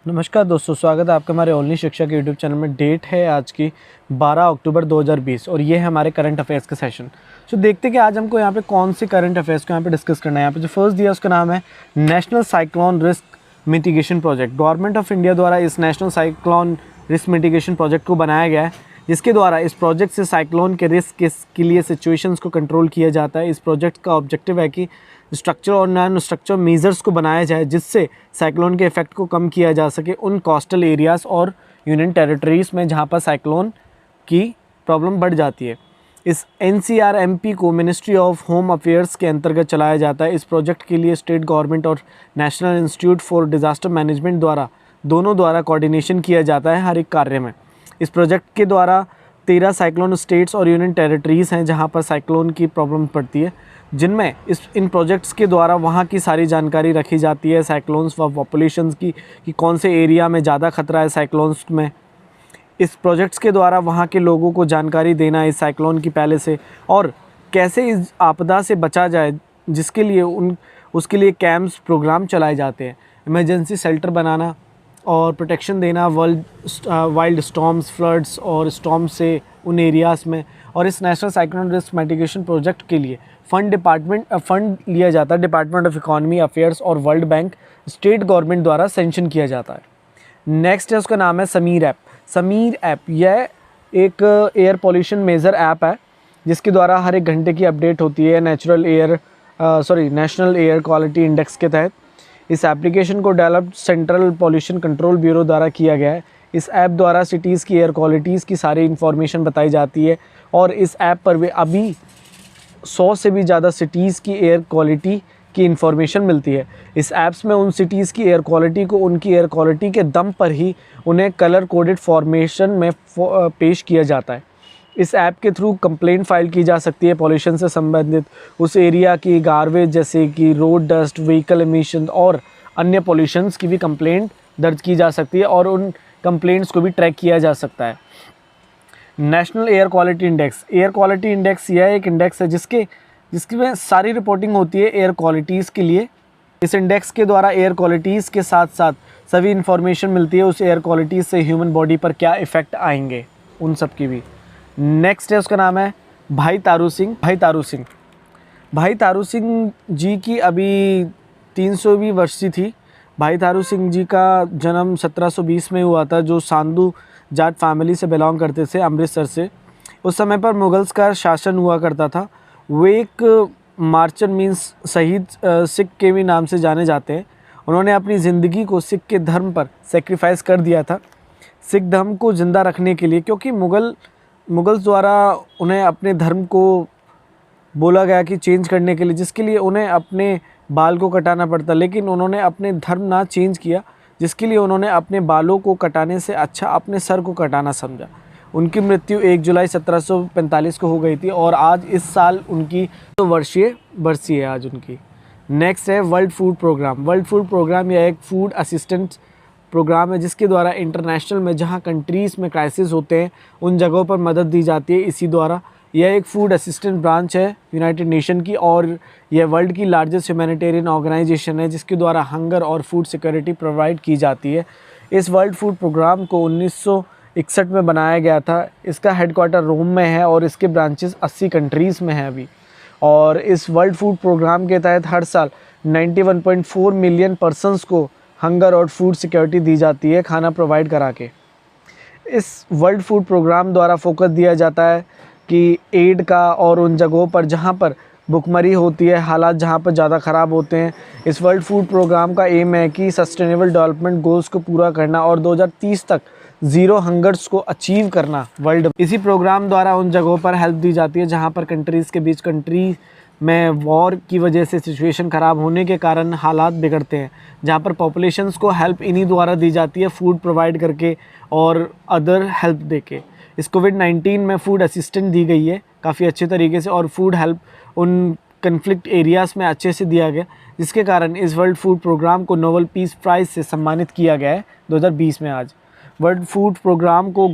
नमस्कार दोस्तों, स्वागत है आपका हमारे ओनली शिक्षा के यूट्यूब चैनल में। डेट है आज की 12 अक्टूबर 2020 और ये है हमारे करंट अफेयर्स का सेशन। सो देखते हैं कि आज हमको यहाँ पे कौन सी करंट अफेयर्स को यहाँ पे डिस्कस करना है। यहाँ पे जो फर्स्ट दिया उसका नाम है national cyclone risk mitigation project. Government of India द्वारा इस national cyclone risk mitigation project को बनाया गया है, जिसके द्वारा इस प्रोजेक्ट से साइक्लोन के रिस्क के लिए सिचुएशंस को कंट्रोल किया जाता है। इस प्रोजेक्ट का ऑब्जेक्टिव है कि स्ट्रक्चर और नॉन स्ट्रक्चर मेजर्स को बनाया जाए, जिससे साइक्लोन के इफेक्ट को कम किया जा सके उन कोस्टल एरियाज़ और यूनियन टेरिटरीज़ में जहाँ पर साइक्लोन की प्रॉब्लम बढ़ जाती है। इस NCRMP को मिनिस्ट्री ऑफ होम अफेयर्स के अंतर्गत चलाया जाता है। इस प्रोजेक्ट के लिए स्टेट गवर्नमेंट और national institute for disaster management दोनों द्वारा कोऑर्डिनेशन किया जाता है हर एक कार्य में। इस प्रोजेक्ट के द्वारा 13 साइक्लोन स्टेट्स और यूनियन टेरिटरीज़ हैं जहाँ पर साइक्लोन की प्रॉब्लम पड़ती है, जिनमें इन प्रोजेक्ट्स के द्वारा वहाँ की सारी जानकारी रखी जाती है साइक्लोन्स व पॉपुलेशंस की, कि कौन से एरिया में ज़्यादा खतरा है साइक्लोन्स में। इस प्रोजेक्ट्स के द्वारा वहाँ के लोगों को जानकारी देना इस साइक्लोन की पहले से, और कैसे इस आपदा से बचा जाए, जिसके लिए उसके लिए कैंप्स प्रोग्राम चलाए जाते हैं। इमरजेंसी शेल्टर बनाना और प्रोटेक्शन देना वाइल्ड स्टॉर्म्स, फ्लड्स और स्टॉर्म से उन एरियाज़ में। और इस national cyclone risk mitigation project के लिए फंड लिया जाता है डिपार्टमेंट ऑफ इकोनॉमी अफेयर्स और वर्ल्ड बैंक, स्टेट गवर्नमेंट द्वारा सेंक्शन किया जाता है। नेक्स्ट है, उसका नाम है समीर ऐप। समीर ऐप यह एक एयर पॉल्यूशन मेजर ऐप है, जिसके द्वारा हर एक घंटे की अपडेट होती है नेशनल एयर क्वालिटी इंडेक्स के तहत। इस एप्लीकेशन को develop central pollution control bureau द्वारा किया गया है। इस ऐप द्वारा सिटीज़ की एयर क्वालिटीज़ की सारी इन्फॉर्मेशन बताई जाती है, और इस ऐप पर वे अभी 100 से भी ज़्यादा सिटीज़ की एयर क्वालिटी की इन्फॉर्मेशन मिलती है। इस ऐप्स में उन सिटीज़ की एयर क्वालिटी को उनकी एयर क्वालिटी के दम पर ही उन्हें कलर कोडेड फॉर्मेशन में पेश किया जाता है। इस ऐप के थ्रू कंप्लेंट फाइल की जा सकती है पॉल्यूशन से संबंधित, उस एरिया की गार्बेज जैसे कि रोड डस्ट, व्हीकल एमिशन और अन्य पॉल्यूशंस की भी कंप्लेंट दर्ज की जा सकती है, और उन कंप्लेंट्स को भी ट्रैक किया जा सकता है। नेशनल एयर क्वालिटी इंडेक्स यह एक इंडेक्स है जिसमें सारी रिपोर्टिंग होती है एयर क्वालिटीज़ के लिए। इस इंडेक्स के द्वारा एयर क्वालिटीज़ के साथ साथ सभी इन्फॉर्मेशन मिलती है उस एयर क्वालिटीज़ से ह्यूमन बॉडी पर क्या इफ़ेक्ट आएंगे, उन सब की भी। नेक्स्ट है, उसका नाम है भाई तारू सिंह जी की अभी 300वीं वर्षी थी। भाई तारू सिंह जी का जन्म 1720 में हुआ था, जो सांधू जाट फैमिली से बिलोंग करते थे, अमृतसर से। उस समय पर मुगल्स का शासन हुआ करता था। वे एक मार्चर मीन्स शहीद सिख के भी नाम से जाने जाते हैं। उन्होंने अपनी ज़िंदगी को सिख के धर्म पर सेक्रीफाइस कर दिया था, सिख धर्म को ज़िंदा रखने के लिए, क्योंकि मुगल्स द्वारा उन्हें अपने धर्म को बोला गया कि चेंज करने के लिए, जिसके लिए उन्हें अपने बाल को कटाना पड़ता, लेकिन उन्होंने अपने धर्म ना चेंज किया, जिसके लिए उन्होंने अपने बालों को कटाने से अच्छा अपने सर को कटाना समझा। उनकी मृत्यु 1 जुलाई 1745 को हो गई थी, और आज इस साल उनकी 100 वर्षीय बरसी है आज उनकी। नेक्स्ट है वर्ल्ड फूड प्रोग्राम यह एक फूड असिस्टेंट प्रोग्राम है, जिसके द्वारा इंटरनेशनल में जहां कंट्रीज़ में क्राइसिस होते हैं उन जगहों पर मदद दी जाती है। इसी द्वारा यह एक फूड असिस्टेंट ब्रांच है यूनाइटेड नेशन की, और यह वर्ल्ड की लार्जेस्ट ह्यूमैनिटेरियन ऑर्गेनाइजेशन है, जिसके द्वारा हंगर और फूड सिक्योरिटी प्रोवाइड की जाती है। इस वर्ल्ड फूड प्रोग्राम को 1961 में बनाया गया था। इसका हेडक्वार्टर रोम में है, और इसके ब्रांचेस 80 कंट्रीज़ में हैं अभी। और इस वर्ल्ड फूड प्रोग्राम के तहत हर साल 91.4 मिलियन पर्सनस को हंगर और फूड सिक्योरिटी दी जाती है, खाना प्रोवाइड करा के। इस वर्ल्ड फूड प्रोग्राम द्वारा फोकस दिया जाता है कि एड का, और उन जगहों पर जहां पर भुखमरी होती है, हालात जहां पर ज़्यादा ख़राब होते हैं। इस वर्ल्ड फूड प्रोग्राम का एम है कि सस्टेनेबल डेवलपमेंट गोल्स को पूरा करना और 2030 तक 0 हंगर्स को अचीव करना वर्ल्ड। इसी प्रोग्राम द्वारा उन जगहों पर हेल्प दी जाती है जहां पर कंट्रीज़ के बीच में वॉर की वजह से सिचुएशन ख़राब होने के कारण हालात बिगड़ते हैं, जहाँ पर पॉपुलेशंस को हेल्प इन्हीं द्वारा दी जाती है, फूड प्रोवाइड करके और अदर हेल्प देके। इस कोविड-19 में फूड असिस्टेंस दी गई है काफ़ी अच्छे तरीके से, और फूड हेल्प उन कन्फ्लिक्ट एरियाज़ में अच्छे से दिया गया, जिसके कारण इस वर्ल्ड फूड प्रोग्राम को नोबेल पीस प्राइज़ से सम्मानित किया गया है 2020 में। आज वर्ल्ड फूड प्रोग्राम को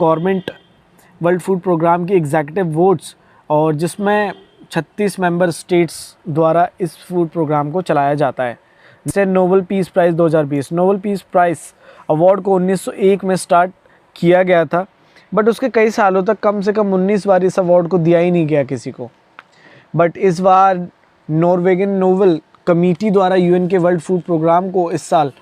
वर्ल्ड फूड प्रोग्राम की एग्जीक्यूटिव वोट्स, और जिसमें 36 मेंबर स्टेट्स द्वारा इस फूड प्रोग्राम को चलाया जाता है। जैसे Nobel peace prize 2020, Nobel peace prize award को 1901 में स्टार्ट किया गया था, बट उसके कई सालों तक कम से कम 19 बार इस अवार्ड को दिया ही नहीं गया किसी को। बट इस बार नॉर्वेगियन नोबेल कमेटी द्वारा यूएन के वर्ल्ड फूड प्रोग्राम को इस साल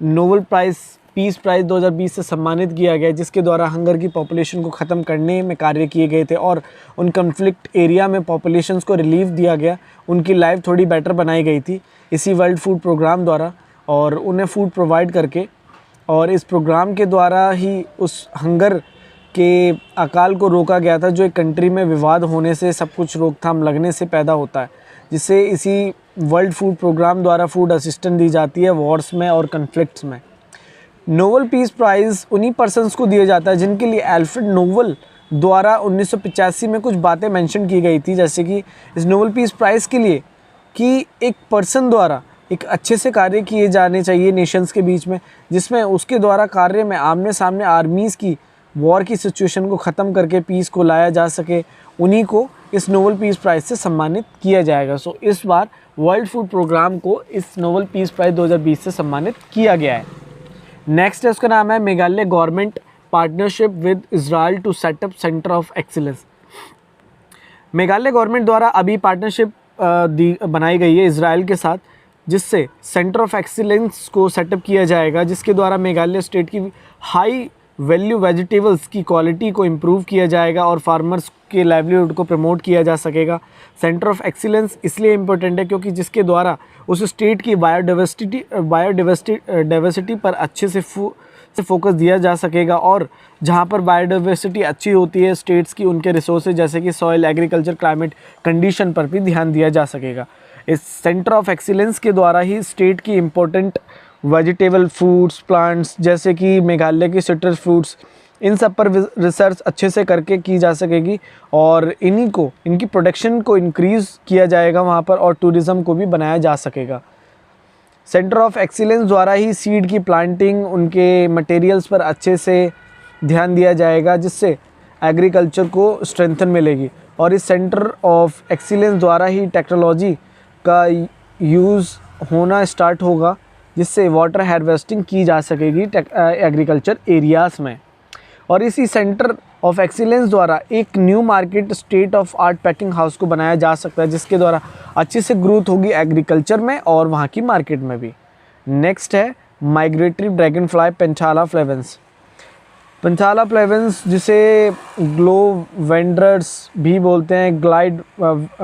नोबेल पीस प्राइज़ 2020 से सम्मानित किया गया, जिसके द्वारा हंगर की पॉपुलेशन को ख़त्म करने में कार्य किए गए थे और उन कन्फ्लिक्ट एरिया में पॉपुलेशंस को रिलीफ दिया गया, उनकी लाइफ थोड़ी बेटर बनाई गई थी इसी वर्ल्ड फूड प्रोग्राम द्वारा, और उन्हें फूड प्रोवाइड करके। और इस प्रोग्राम के द्वारा ही उस हंगर के अकाल को रोका गया था, जो एक कंट्री में विवाद होने से, सब कुछ रोकथाम लगने से पैदा होता है, जिससे इसी वर्ल्ड फूड प्रोग्राम द्वारा फूड असिस्टेंस दी जाती है वॉर्स में और कन्फ्लिक्ट्स में। नोबेल पीस प्राइज़ उन्हीं पर्सन्स को दिया जाता है जिनके लिए अल्फ्रेड नोबेल द्वारा 1985 में कुछ बातें मेंशन की गई थी, जैसे कि इस नोबेल पीस प्राइज़ के लिए कि एक पर्सन द्वारा एक अच्छे से कार्य किए जाने चाहिए नेशंस के बीच में, जिसमें उसके द्वारा कार्य में आमने सामने आर्मीज़ की वॉर की सिचुएशन को ख़त्म करके पीस को लाया जा सके, उन्हीं को इस नोबेल पीस प्राइज़ से सम्मानित किया जाएगा। सो इस बार वर्ल्ड फूड प्रोग्राम को इस नोबेल पीस प्राइज़ 2020 से सम्मानित किया गया है। नेक्स्ट है, उसका नाम है Meghalaya government partnership with Israel to set up centre of excellence. Meghalaya government द्वारा अभी पार्टनरशिप बनाई गई है इजराइल के साथ, जिससे सेंटर ऑफ एक्सीलेंस को सेटअप किया जाएगा, जिसके द्वारा मेघालय स्टेट की हाई वैल्यू वेजिटेबल्स की क्वालिटी को इम्प्रूव किया जाएगा और फार्मर्स के लाइवलीहुड को प्रमोट किया जा सकेगा। सेंटर ऑफ एक्सीलेंस इसलिए इम्पोर्टेंट है क्योंकि जिसके द्वारा उस स्टेट की बायोडाइवर्सिटी पर अच्छे से फोकस दिया जा सकेगा, और जहाँ पर बायोडाइवर्सिटी अच्छी होती है स्टेट्स की, उनके रिसोर्सेज जैसे कि सॉइल, एग्रीकल्चर, क्लाइमेट कंडीशन पर भी ध्यान दिया जा सकेगा। इस सेंटर ऑफ एक्सीलेंस के द्वारा ही स्टेट की इम्पोर्टेंट वेजिटेबल फ्रूट्स, प्लांट्स जैसे कि मेघालय की सिट्रस फ्रूट्स, इन सब पर रिसर्च अच्छे से करके की जा सकेगी और इनकी प्रोडक्शन को इंक्रीज़ किया जाएगा वहाँ पर, और टूरिज़्म को भी बनाया जा सकेगा। सेंटर ऑफ एक्सीलेंस द्वारा ही सीड की प्लांटिंग, उनके मटेरियल्स पर अच्छे से ध्यान दिया जाएगा, जिससे एग्रीकल्चर को स्ट्रेंथन मिलेगी। और इस सेंटर ऑफ एक्सीलेंस द्वारा ही टेक्नोलॉजी का यूज़ होना स्टार्ट होगा, जिससे वाटर हार्वेस्टिंग की जा सकेगी एग्रीकल्चर एरियाज़ में। और इसी सेंटर ऑफ एक्सीलेंस द्वारा एक new market state of art packing house को बनाया जा सकता है, जिसके द्वारा अच्छे से ग्रोथ होगी एग्रीकल्चर में और वहाँ की मार्केट में भी। नेक्स्ट है माइग्रेटरी ड्रैगन फ्लाई पेंथाला फ्लेवेंस। पेंथाला फ्लेवेंस जिसे ग्लो वेंडर्स भी बोलते हैं,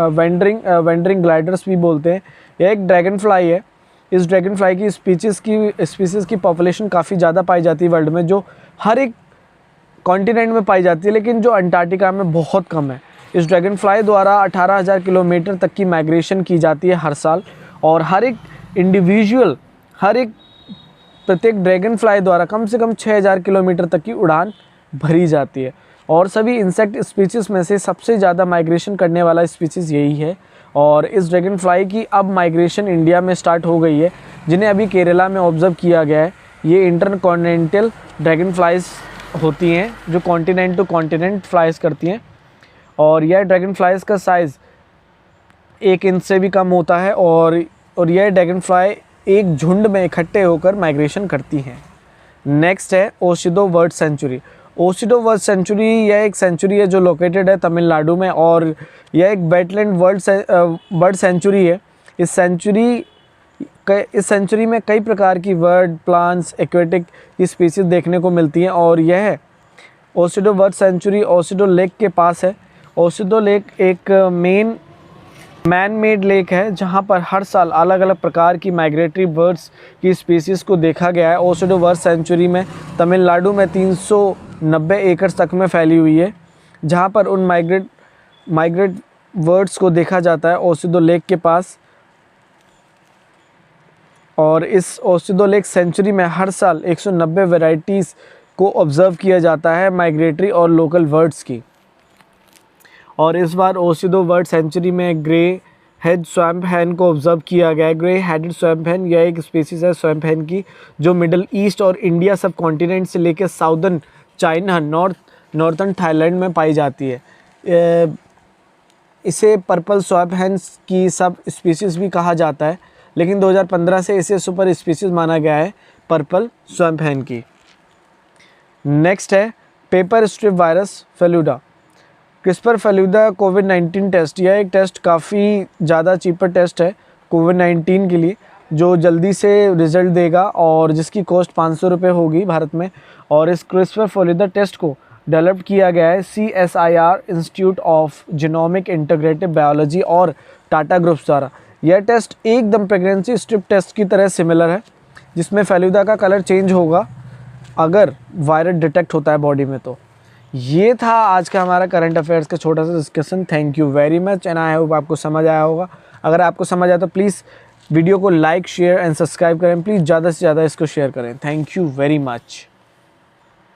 वेंडरिंग ग्लाइडर्स भी बोलते हैं, यह एक ड्रैगन फ्लाई है। इस ड्रैगन फ्लाई की स्पीसीज़ की पॉपुलेशन काफ़ी ज़्यादा पाई जाती है वर्ल्ड में, जो हर एक कॉन्टिनेंट में पाई जाती है, लेकिन जो अंटार्कटिका में बहुत कम है। इस ड्रैगन फ्लाई द्वारा 18,000 किलोमीटर तक की माइग्रेशन की जाती है हर साल, और प्रत्येक ड्रैगन फ्लाई द्वारा कम से कम 6,000 किलोमीटर तक की उड़ान भरी जाती है। और सभी इंसेक्ट स्पीसीज़ में से सबसे ज़्यादा माइग्रेशन करने वाला स्पीसीज़ यही है। और इस ड्रैगन फ्लाई की अब माइग्रेशन इंडिया में स्टार्ट हो गई है, जिन्हें अभी केरला में ऑब्ज़र्व किया गया है। ये इंटरकॉन्टिनेंटल ड्रैगन फ्लाइज होती हैं, जो कॉन्टिनेंट टू कॉन्टिनेंट फ्लाइज करती हैं, और यह ड्रैगन फ्लाइज का साइज़ 1 इंच से भी कम होता है, और यह ड्रैगन फ्लाई एक झुंड में इकट्ठे होकर माइग्रेशन करती हैं। नेक्स्ट है ओसिडो बर्ड सेंचुरी। ओसिडो बर्ड सेंचुरी यह एक सेंचुरी है जो लोकेटेड है तमिलनाडु में, और यह एक वेटलैंड बर्ड सेंचुरी है। इस सेंचुरी में कई प्रकार की बर्ड, प्लांट्स, एक्वेटिक की स्पीसीज देखने को मिलती हैं, और यह ओसिडो बर्ड सेंचुरी ओसिडो लेक के पास है। ओसिडो लेक एक मैन मेड लेक है, जहां पर हर साल अलग अलग प्रकार की माइग्रेटरी बर्ड्स की स्पीसीज़ को देखा गया है। ओसिडो बर्ड सेंचुरी में तमिलनाडु में 390 एकड़ तक में फैली हुई है, जहां पर उन माइग्रेट बर्ड्स को देखा जाता है ओसिडो लेक के पास। और इस ओसिडो लेक सेंचुरी में हर साल 190 वैरायटीज़ को ऑब्ज़र्व किया जाता है माइग्रेटरी और लोकल बर्ड्स की। और इस बार ओसिडो बर्ड सेंचुरी में ग्रे हेड स्वैम्प हैन को ऑब्ज़र्व किया गया है। ग्रे हेडेड स्वैम्प हैन यह एक स्पीसीज़ है स्वैम्प हैन की, जो मिडल ईस्ट और इंडिया सब कॉन्टिनेंट से लेकर साउदर्न चाइना, नॉर्थर्न थाईलैंड में पाई जाती है। इसे पर्पल स्वैम्प हैन की सब स्पीसीज़ भी कहा जाता है, लेकिन 2015 से इसे सुपर स्पीसीज माना गया है पर्पल स्वैम्प हैन की। नेक्स्ट है paper strip virus Feluda. CRISPR Feluda कोविड-19 टेस्ट, यह एक टेस्ट काफ़ी ज़्यादा चीपर टेस्ट है कोविड-19 के लिए, जो जल्दी से रिजल्ट देगा और जिसकी कॉस्ट 500 रुपये होगी भारत में। और इस क्रिस्पर फेलुडा टेस्ट को डेवलप किया गया है CSIR institute of genomic integrative biology और टाटा ग्रुप्स द्वारा। यह टेस्ट एकदम प्रेगनेंसी स्ट्रिप टेस्ट की तरह सिमिलर है, जिसमें फेलुडा का कलर चेंज होगा अगर वायरस डिटेक्ट होता है बॉडी में। तो ये था आज का हमारा करंट अफेयर्स का छोटा सा discussion. Thank you very much and I hope आपको समझ आया होगा। अगर आपको समझ आया तो प्लीज़ वीडियो को लाइक शेयर एंड सब्सक्राइब करें। प्लीज़ ज़्यादा से ज़्यादा इसको शेयर करें। Thank you very much.